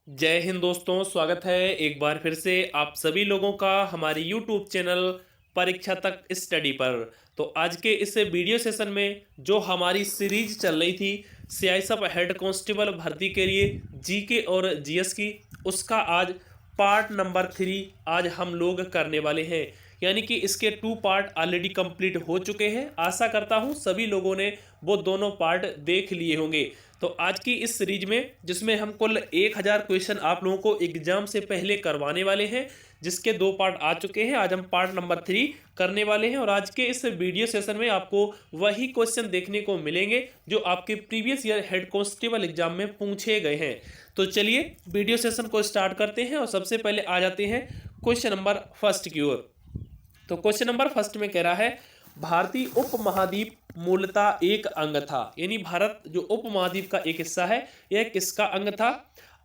जय हिंद दोस्तों, स्वागत है एक बार फिर से आप सभी लोगों का हमारे YouTube चैनल परीक्षा तक स्टडी पर। तो आज के इस वीडियो सेशन में जो हमारी सीरीज चल रही थी सीआईएसएफ हेड कांस्टेबल भर्ती के लिए जीके और जीएस की, उसका आज पार्ट नंबर 3 आज हम लोग करने वाले हैं। यानी कि इसके 2 पार्ट ऑलरेडी कंप्लीट हो चुके हैं। आशा करता हूं सभी लोगों ने वो दोनों पार्ट देख लिए होंगे। तो आज की इस सीरीज में जिसमें हम कुल 1000 क्वेश्चन आप लोगों को एग्जाम से पहले करवाने वाले हैं, जिसके 2 पार्ट आ चुके हैं, आज हम पार्ट नंबर 3 करने वाले हैं। और आज के इस वीडियो सेशन में आपको वही क्वेश्चन देखने को मिलेंगे जो आपके previous year head constable exam में पूछे गए हैं। तो चलिए वीडियो सेशन को स्टार्ट करते हैं और सबसे पहले आ जाते हैं क्वेश्चन नंबर फर्स्ट की ओर। तो क्वेश्चन नंबर फर्स्ट में कह रहा है भारतीय उपमहाद्वीप मूलतः एक अंग था। यानी भारत जो उपमहाद्वीप का एक हिस्सा है, यह किसका अंग था?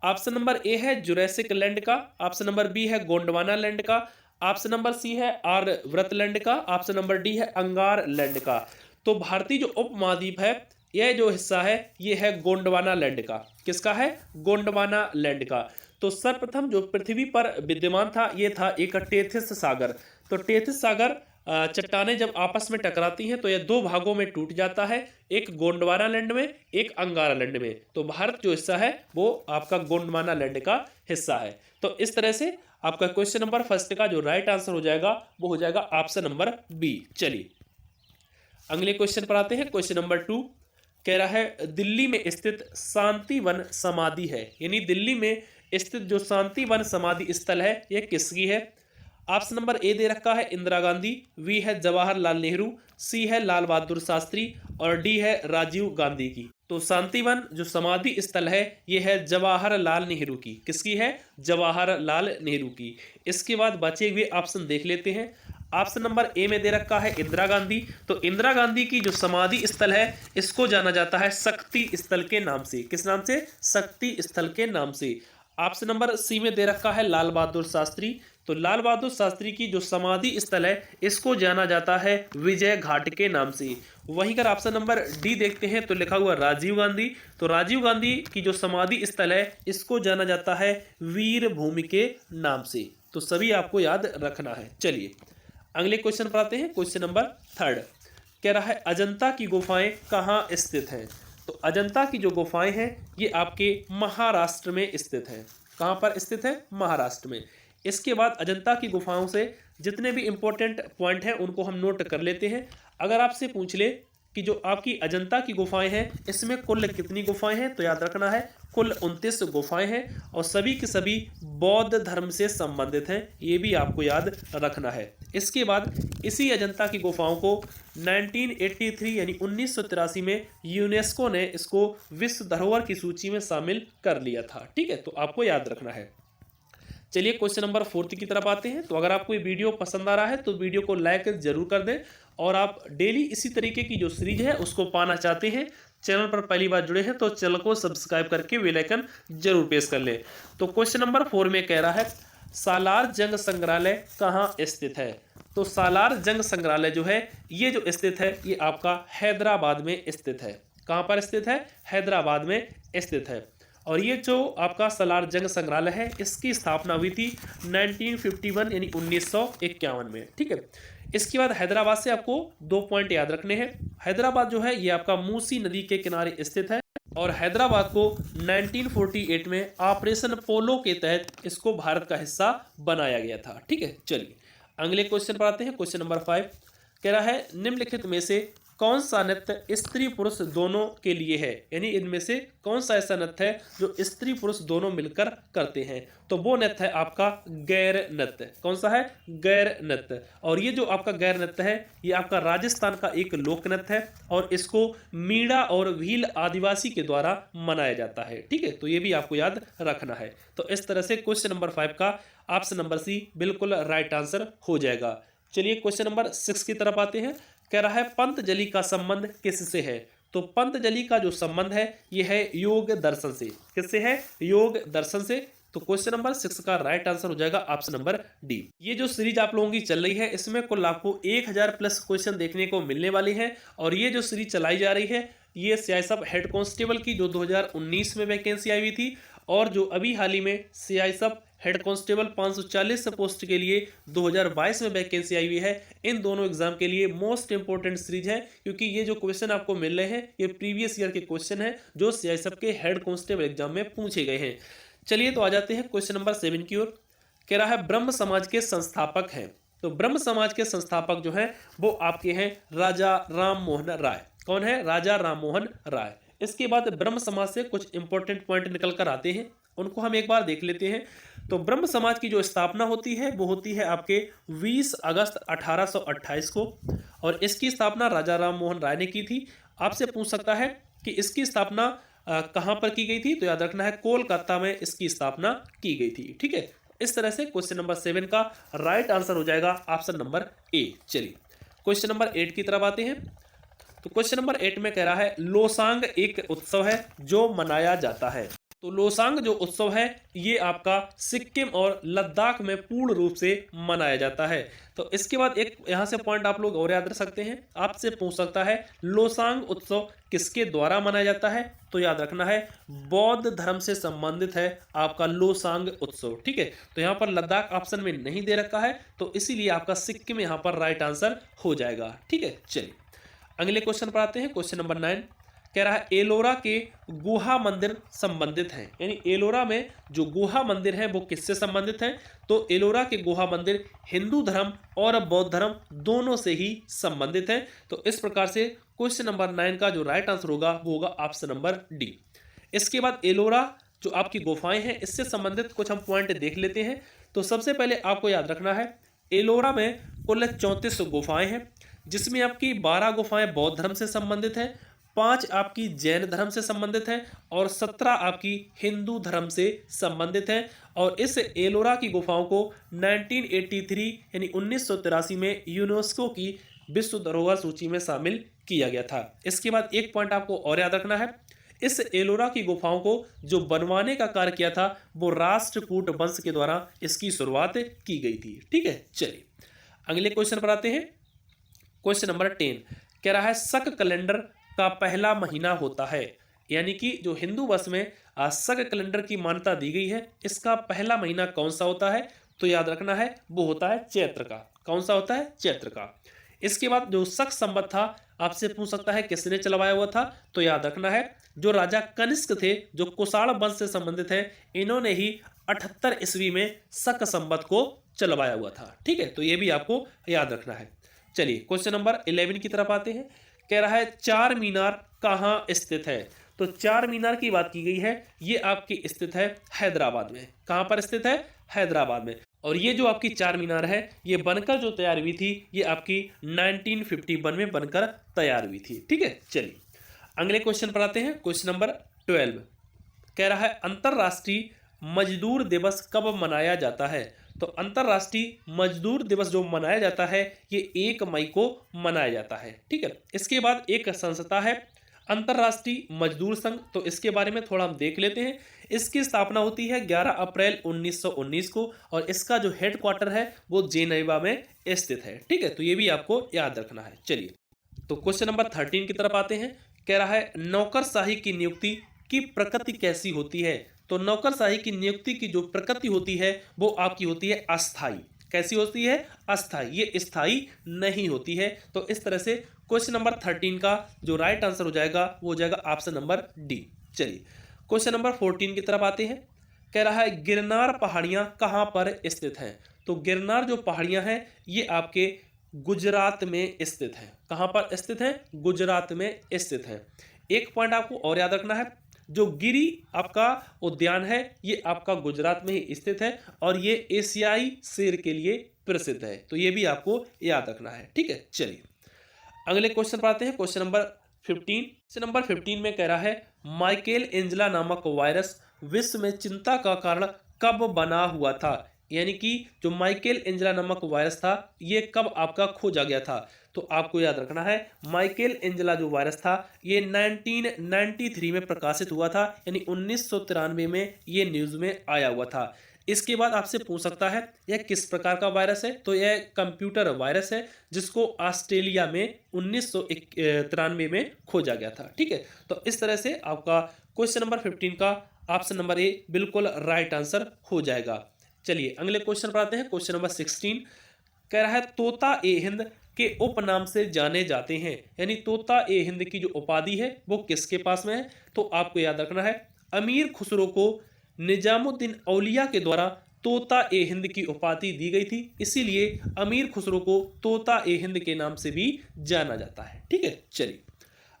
ऑप्शन नंबर ए है जुरैसिक लैंड का, ऑप्शन नंबर बी है गोंडवाना लैंड का, ऑप्शन नंबर सी है आर्यव्रत लैंड का, ऑप्शन नंबर डी है अंगार लैंड का। तो भारतीय जो उपमहाद्वीप है, यह जो हिस्सा है ये है गोंडवाना लैंड का। किसका है? गोंडवाना लैंड का। तो सर्वप्रथम जो पृथ्वी पर विद्यमान था ये था एक टेथिस सागर। तो टेथिस सागर चट्टानें जब आपस में टकराती हैं तो यह 2 भागों में टूट जाता है, एक गोंडवाना लैंड में, एक अंगारा लैंड में। तो भारत जो हिस्सा है वो आपका गोंडवाना लैंड का हिस्सा है। तो इस तरह से आपका क्वेश्चन नंबर फर्स्ट का जो राइट आंसर हो जाएगा वो हो जाएगा ऑप्शन नंबर बी। चलिए अगले क्वेश्चन पर आते हैं। क्वेश्चन नंबर 2 कह रहा है दिल्ली में स्थित शांतिवन समाधि है। यानी दिल्ली में स्थित जो शांतिवन समाधि स्थल है यह किसकी है? ऑप्शन नंबर ए दे रखा है इंदिरा गांधी, बी है जवाहरलाल नेहरू, सी है लाल बहादुर शास्त्री और डी है राजीव गांधी की। तो शांतिवन जो समाधि स्थल है यह है जवाहरलाल नेहरू की। किसकी है? जवाहरलाल नेहरू की। इसके बाद बचे हुए ऑप्शन देख लेते हैं। ऑप्शन नंबर ए में दे रखा है इंदिरा गांधी। तो इंदिरा गांधी की जो समाधि स्थल है इसको जाना जाता है शक्ति स्थल के नाम से। किस नाम से? शक्ति स्थल के नाम से। ऑप्शन नंबर सी में दे रखा है लाल बहादुर शास्त्री। तो लाल बहादुर शास्त्री की जो समाधि स्थल है इसको जाना जाता है विजय घाट के नाम से। वहीं अगर ऑप्शन नंबर डी देखते हैं तो लिखा हुआ राजीव गांधी। तो राजीव गांधी की जो समाधि स्थल है इसको जाना जाता है वीर भूमि के नाम से। तो सभी आपको याद रखना है। चलिए अगले क्वेश्चन पर आते हैं। क्वेश्चन नंबर 3 कह रहा है अजंता की गुफाएं कहाँ स्थित हैं? तो अजंता की जो गुफाएं हैं ये आपके महाराष्ट्र में स्थित है। कहाँ पर स्थित है? महाराष्ट्र में। इसके बाद अजंता की गुफाओं से जितने भी इंपॉर्टेंट पॉइंट हैं उनको हम नोट कर लेते हैं। अगर आपसे पूछ ले कि जो आपकी अजंता की गुफाएं हैं इसमें कुल कितनी गुफाएं हैं, तो याद रखना है कुल 29 गुफाएं हैं और सभी की सभी बौद्ध धर्म से संबंधित हैं। ये भी आपको याद रखना है। इसके बाद इसी अजंता की गुफाओं को 1983 यानी 1983 में यूनेस्को ने इसको विश्व धरोहर की सूची में शामिल कर लिया था। ठीक है, तो आपको याद रखना है। चलिए क्वेश्चन नंबर 4 की तरफ आते हैं। तो अगर आपको ये वीडियो पसंद आ रहा है तो वीडियो को लाइक जरूर कर दें और आप डेली इसी तरीके की जो सीरीज है उसको पाना चाहते हैं, चैनल पर पहली बार जुड़े हैं तो चैनल को सब्सक्राइब करके बेल आइकन जरूर प्रेस कर लें। तो क्वेश्चन नंबर 4 में कह रहा है सालार जंग संग्रहालय कहाँ स्थित है? तो सालार जंग संग्रहालय जो है ये जो स्थित है ये आपका हैदराबाद में स्थित है। कहाँ पर स्थित है? हैदराबाद में स्थित है। और ये जो आपका सालार जंग संग्रहालय है इसकी स्थापना हुई थी 1951 यानी 1951 में। ठीक है, इसके बाद हैदराबाद से आपको 2 पॉइंट याद रखने हैं। हैदराबाद जो है ये आपका मूसी नदी के किनारे स्थित है और हैदराबाद को 1948 में ऑपरेशन पोलो के तहत इसको भारत का हिस्सा बनाया गया था। ठीक है, चलिए अगले क्वेश्चन पर आते हैं। क्वेश्चन नंबर 5 कह रहा है निम्नलिखित में से कौन सा नृत्य स्त्री पुरुष दोनों के लिए है? यानी इनमें से कौन सा ऐसा नृत्य है जो स्त्री पुरुष दोनों मिलकर करते हैं? तो वो नृत्य है आपका गैर नृत्य। कौन सा है? गैर नृत्य। और ये जो आपका गैर नृत्य है ये आपका राजस्थान का एक लोक नृत्य है और इसको मीणा और भील आदिवासी के द्वारा मनाया जाता है। ठीक है, तो ये भी आपको याद रखना है। तो इस तरह से क्वेश्चन नंबर 5 का ऑप्शन नंबर सी बिल्कुल राइट आंसर हो जाएगा। चलिए क्वेश्चन नंबर 6 की तरफ आते हैं। कह रहा है पंतजलि का संबंध किससे है? तो पंतजलि का जो संबंध है यह है योग दर्शन से। किससे है? योग दर्शन से। तो क्वेश्चन नंबर 6 का राइट आंसर हो जाएगा ऑप्शन नंबर डी। ये जो सीरीज आप लोगों की चल रही है इसमें कुल आपको 1000 प्लस क्वेश्चन देखने को मिलने वाले हैं और ये जो सीरीज चलाई जा रही है ये सीआईएसएफ हेड कांस्टेबल की जो 2019 में वैकेंसी आई हुई थी और जो अभी हाल ही में सीआईएसएफ हेड कांस्टेबल 540 पोस्ट के लिए 2022 में वैकेंसी आई हुई है, इन दोनों एग्जाम के लिए मोस्ट इंपोर्टेंट सीरीज है, क्योंकि ये जो क्वेश्चन आपको मिल रहे हैं ये प्रीवियस ईयर के क्वेश्चन है जो सीआईएसएफ के हेड कांस्टेबल एग्जाम में पूछे गए हैं। चलिए तो आ जाते हैं क्वेश्चन नंबर 7 की ओर। कह रहा है ब्रह्म समाज के संस्थापक हैं। तो ब्रह्म समाज के संस्थापक जो हैं वो आपके हैं राजा राम मोहन राय। कौन है? राजा राम मोहन राय। इसके बाद ब्रह्म समाज से कुछ इंपॉर्टेंट पॉइंट निकल कर आते हैं, उनको हम एक बार देख लेते हैं। तो ब्रह्म समाज की जो स्थापना होती है वो होती है आपके 20 अगस्त 1828 को, और इसकी स्थापना राजा राम मोहन राय ने की थी। आपसे पूछ सकता है कि इसकी स्थापना कहाँ पर की गई थी, तो याद रखना है कोलकाता में इसकी स्थापना की गई थी। ठीक है, इस तरह से क्वेश्चन नंबर 7 का राइट आंसर हो जाएगा ऑप्शन नंबर ए। चलिए क्वेश्चन नंबर 8 की तरफ आते हैं। तो क्वेश्चन नंबर 8 में कह रहा है लोसांग एक उत्सव है जो मनाया जाता है। तो लोसांग जो उत्सव है ये आपका सिक्किम और लद्दाख में पूर्ण रूप से मनाया जाता है। तो इसके बाद एक यहाँ से पॉइंट आप लोग और याद रख सकते हैं, आपसे पूछ सकता है लोसांग उत्सव किसके द्वारा मनाया जाता है, तो याद रखना है बौद्ध धर्म से संबंधित है आपका लोसांग उत्सव। ठीक है, तो यहाँ पर लद्दाख ऑप्शन में नहीं दे रखा है, तो इसीलिए आपका सिक्किम यहाँ पर राइट आंसर हो जाएगा। ठीक है, चलिए अगले क्वेश्चन पर आते हैं। क्वेश्चन नंबर 9 कह रहा है एलोरा के गुहा मंदिर संबंधित हैं, यानी एलोरा में जो गुहा मंदिर है वो किससे संबंधित है, तो एलोरा के गुहा मंदिर हिंदू धर्म और बौद्ध धर्म दोनों से ही संबंधित है। तो इस प्रकार से क्वेश्चन नंबर 9 का जो राइट आंसर होगा वो होगा ऑप्शन नंबर डी। इसके बाद एलोरा जो आपकी गुफाएं हैं इससे संबंधित कुछ हम पॉइंट देख लेते हैं। तो सबसे पहले आपको याद रखना है एलोरा में कुल 34 गुफाएं हैं, जिसमें आपकी 12 गुफाएं बौद्ध धर्म से संबंधित हैं, 5 आपकी जैन धर्म से संबंधित हैं और 17 आपकी हिंदू धर्म से संबंधित हैं। और इस एलोरा की गुफाओं को 1983 यानी 1983 में यूनेस्को की विश्व धरोहर सूची में शामिल किया गया था। इसके बाद एक पॉइंट आपको और याद रखना है, इस एलोरा की गुफाओं को जो बनवाने का कार्य किया था वो राष्ट्रकूट वंश के द्वारा इसकी शुरुआत की गई थी। ठीक है, चलिए अगले क्वेश्चन पर आते हैं। क्वेश्चन नंबर 10 कह रहा है शक कैलेंडर का पहला महीना होता है, यानी कि जो हिंदू वर्ष में शक कैलेंडर की मान्यता दी गई है इसका पहला महीना कौन सा होता है, तो याद रखना है वो होता है चैत्र का। कौन सा होता है? चैत्र का। इसके बाद जो शक संवत था आपसे पूछ सकता है किसने चलवाया हुआ था, तो याद रखना है जो राजा कनिष्क थे जो कुषाण वंश से संबंधित है, इन्होंने ही 78 ईस्वी में शक संवत को चलवाया हुआ था। ठीक है, तो ये भी आपको याद रखना है। चलिए क्वेश्चन नंबर 11 की तरफ आते हैं। कह रहा है चार मीनार कहाँ स्थित है, तो चार मीनार की बात की गई है, ये आपकी स्थित है हैदराबाद में। कहाँ पर स्थित है? हैदराबाद में। और ये जो आपकी चार मीनार है ये बनकर जो तैयार हुई थी ये आपकी 1951 में बनकर तैयार हुई थी। ठीक है, चलिए अगले क्वेश्चन पर आते हैं। क्वेश्चन नंबर 12 कह रहा है अंतरराष्ट्रीय मजदूर दिवस कब मनाया जाता है, तो अंतरराष्ट्रीय मजदूर दिवस जो मनाया जाता है ये 1 मई को मनाया जाता है। ठीक है, इसके बाद एक संस्था है अंतरराष्ट्रीय मजदूर संघ, तो इसके बारे में थोड़ा हम देख लेते हैं। इसकी स्थापना होती है 11 अप्रैल 1919 को और इसका जो हेडक्वार्टर है वो जेनेवा में स्थित है। ठीक है, तो ये भी आपको याद रखना है। चलिए तो क्वेश्चन नंबर 13 की तरफ आते हैं। कह रहा है नौकरशाही की नियुक्ति की प्रकृति कैसी होती है, तो नौकरशाही की नियुक्ति की जो प्रकृति होती है वो आपकी होती है अस्थाई। कैसी होती है? अस्थाई, ये स्थायी नहीं होती है। तो इस तरह से क्वेश्चन नंबर 13 का जो राइट आंसर हो जाएगा वो हो जाएगा ऑप्शन नंबर डी। चलिए क्वेश्चन नंबर 14 की तरफ आते हैं। कह रहा है गिरनार पहाड़ियां कहाँ पर स्थित हैं, तो गिरनार जो पहाड़ियां हैं ये आपके गुजरात में स्थित है। कहाँ पर स्थित है? गुजरात में स्थित है। एक पॉइंट आपको और याद रखना है, जो गिरी आपका उद्यान है ये आपका गुजरात में ही स्थित है और ये एशियाई शेर के लिए प्रसिद्ध है। तो ये भी आपको याद रखना है। ठीक है, चलिए अगले क्वेश्चन पर आते हैं। Question number 15। क्वेश्चन नंबर 15 में कह रहा है माइकेल एंजेला नामक वायरस विश्व में चिंता का कारण कब बना हुआ था, यानी कि जो माइकेल एंजेला नामक वायरस था ये कब आपका खोजा गया था, तो आपको याद रखना है माइकेल एंजेला जो वायरस था ये 1993 में प्रकाशित हुआ था, यानी 1993 में ये न्यूज़ में आया हुआ था। इसके बाद आपसे पूछ सकता है यह किस प्रकार का वायरस है, तो यह कंप्यूटर वायरस है जिसको ऑस्ट्रेलिया में 1993 में खोजा गया था। ठीक है, तो इस तरह से आपका क्वेश्चन नंबर 15 का ऑप्शन नंबर ए बिल्कुल राइट आंसर हो जाएगा। चलिए अगले क्वेश्चन पर आते हैं। क्वेश्चन नंबर 16 कह रहा है तोता ए हिंद के उपनाम से जाने जाते हैं, यानी तोता ए हिंद की जो उपाधि है वो किसके पास में है? तो आपको याद रखना है अमीर खुसरो को निजामुद्दीन औलिया के द्वारा तोता ए हिंद की उपाधि दी गई थी, इसीलिए अमीर खुसरो को तोता ए हिंद के नाम से भी जाना जाता है। ठीक है, चलिए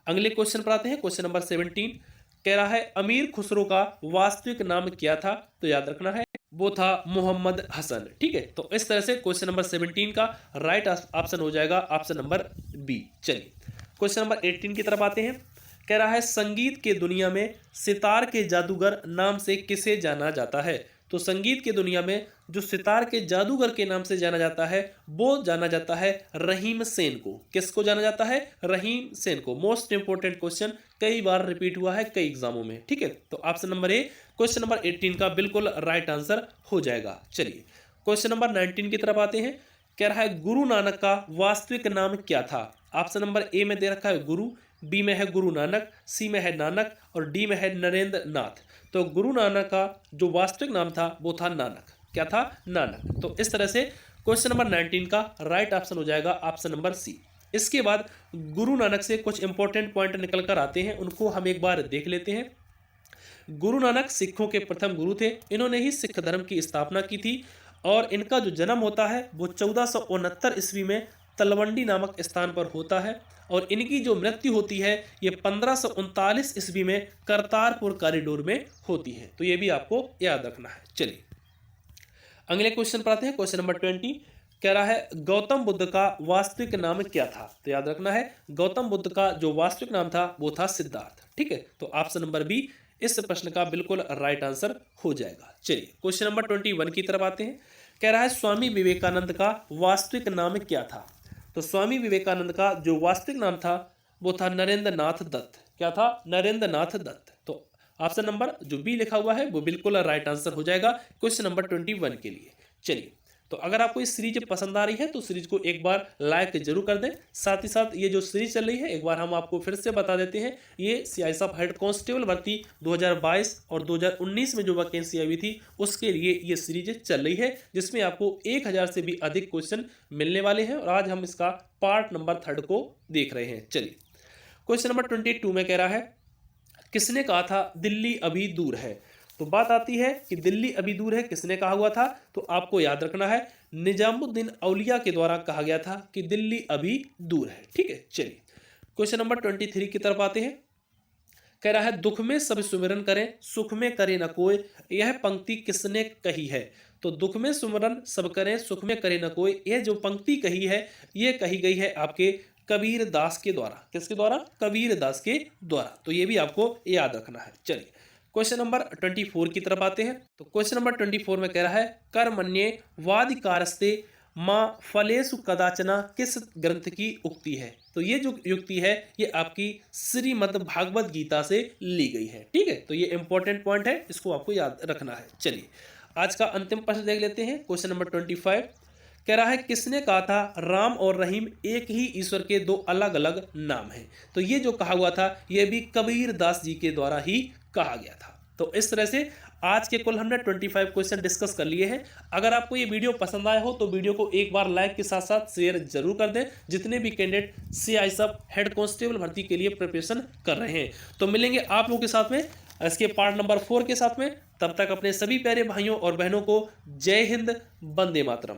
अगले क्वेश्चन पर आते हैं। क्वेश्चन नंबर 17 कह रहा है अमीर खुसरो का वास्तविक नाम क्या था? तो याद रखना है वो था मोहम्मद हसन। ठीक है, तो इस तरह से क्वेश्चन नंबर 17 का राइट ऑप्शन हो जाएगा ऑप्शन नंबर बी। चलिए क्वेश्चन नंबर 18 की तरफ आते हैं। कह रहा है संगीत के दुनिया में सितार के जादूगर नाम से किसे जाना जाता है? तो संगीत के दुनिया में जो सितार के जादूगर के नाम से जाना जाता है वो जाना जाता है रहीम सेन को। किसको जाना जाता है? रहीम सेन को। मोस्ट इंपोर्टेंट क्वेश्चन, कई बार रिपीट हुआ है कई एग्जामों में। ठीक है, तो option number A question number 18 का बिल्कुल राइट आंसर हो जाएगा। चलिए क्वेश्चन नंबर 19 की तरफ आते हैं। कह रहा है गुरु नानक का वास्तविक नाम क्या था? ऑप्शन नंबर ए में दे रखा है गुरु, बी में है गुरु नानक, सी में है नानक और डी में है नरेंद्र नाथ। तो गुरु नानक का जो वास्तविक नाम था वो था नानक। क्या था? नानक। तो इस तरह से क्वेश्चन नंबर 19 का राइट ऑप्शन हो जाएगा ऑप्शन नंबर सी। इसके बाद गुरु नानक से कुछ इंपॉर्टेंट पॉइंट निकल कर आते हैं, उनको हम एक बार देख लेते हैं। गुरु नानक सिखों के प्रथम गुरु थे, इन्होंने ही सिख धर्म की स्थापना की थी और इनका जो जन्म होता है वो 1469 ईस्वी में तलवंडी नामक स्थान पर होता है और इनकी जो मृत्यु होती है ये 1539 ईस्वी में करतारपुर कॉरिडोर में होती है। तो ये भी आपको याद रखना है। चलिए अगले क्वेश्चन पर आते हैं। क्वेश्चन नंबर 20 कह रहा है गौतम बुद्ध का वास्तविक नाम क्या था? तो याद रखना है गौतम बुद्ध का जो वास्तविक नाम था वो था सिद्धार्थ। ठीक है, तो ऑप्शन नंबर बी इस प्रश्न का बिल्कुल राइट आंसर हो जाएगा। चलिए क्वेश्चन नंबर 21 की तरफ आते हैं। कह रहा है स्वामी विवेकानंद का वास्तविक नाम क्या था? तो स्वामी विवेकानंद का जो वास्तविक नाम था वो था नरेंद्र नाथ दत्त। क्या था? नरेंद्र नाथ दत्त। तो ऑप्शन नंबर जो बी लिखा हुआ है वो बिल्कुल राइट आंसर हो जाएगा क्वेश्चन नंबर 21 के लिए। चलिए तो अगर आपको ये सीरीज पसंद आ रही है तो सीरीज को एक बार लाइक जरूर कर दें। साथ ही साथ ये जो सीरीज चल रही है एक बार हम आपको फिर से बता देते हैं, ये सीआईएसएफ हेड कांस्टेबल भर्ती 2022 और 2019 में जो वैकेंसी आई हुई थी उसके लिए ये सीरीज चल रही है, जिसमें आपको 1000 से भी अधिक क्वेश्चन मिलने वाले हैं और आज हम इसका पार्ट नंबर 3 को देख रहे हैं। चलिए क्वेश्चन नंबर 22 में कह रहा है किसने कहा था दिल्ली अभी दूर है? तो बात आती है कि दिल्ली अभी दूर है किसने कहा हुआ था? तो आपको याद रखना है निजामुद्दीन औलिया के द्वारा कहा गया था कि दिल्ली अभी दूर है। ठीक है, चलिए क्वेश्चन नंबर 23 की तरफ आते हैं। कह रहा है दुख में सब सुमिरन करें सुख में करे न कोई, यह पंक्ति किसने कही है? तो दुख में सुमिरन सब करें सुख में करे न कोई, यह जो पंक्ति कही है ये कही गई है आपके कबीर दास के द्वारा। किसके द्वारा? कबीर दास के द्वारा। तो ये भी आपको याद रखना है। चलिए क्वेश्चन नंबर 24 की तरफ आते हैं। तो क्वेश्चन नंबर 24 में कह रहा है कर्मण्ये वादिकारस्ते माँ फलेसु कदाचना किस ग्रंथ की उक्ति है? तो ये जो युक्ति है ये आपकी श्रीमद् भागवत गीता से ली गई है। ठीक है, तो ये इंपॉर्टेंट पॉइंट है, इसको आपको याद रखना है। चलिए आज का अंतिम प्रश्न देख लेते हैं। क्वेश्चन नंबर 25 कह रहा है किसने कहा था राम और रहीम एक ही ईश्वर के दो अलग अलग नाम हैं? तो ये जो कहा हुआ था ये भी कबीर दास जी के द्वारा ही कहा गया था। तो इस तरह से आज के कुल हमने 25 क्वेश्चन डिस्कस कर लिए हैं। अगर आपको ये वीडियो पसंद आया हो तो वीडियो को एक बार लाइक के साथ साथ शेयर जरूर कर दें, जितने भी कैंडिडेट सीआईएसएफ हेड कांस्टेबल भर्ती के लिए प्रिपरेशन कर रहे हैं। तो मिलेंगे आप लोगों के साथ में इसके पार्ट नंबर 4 के साथ में। तब तक अपने सभी प्यारे भाइयों और बहनों को जय हिंद, वंदे मातरम।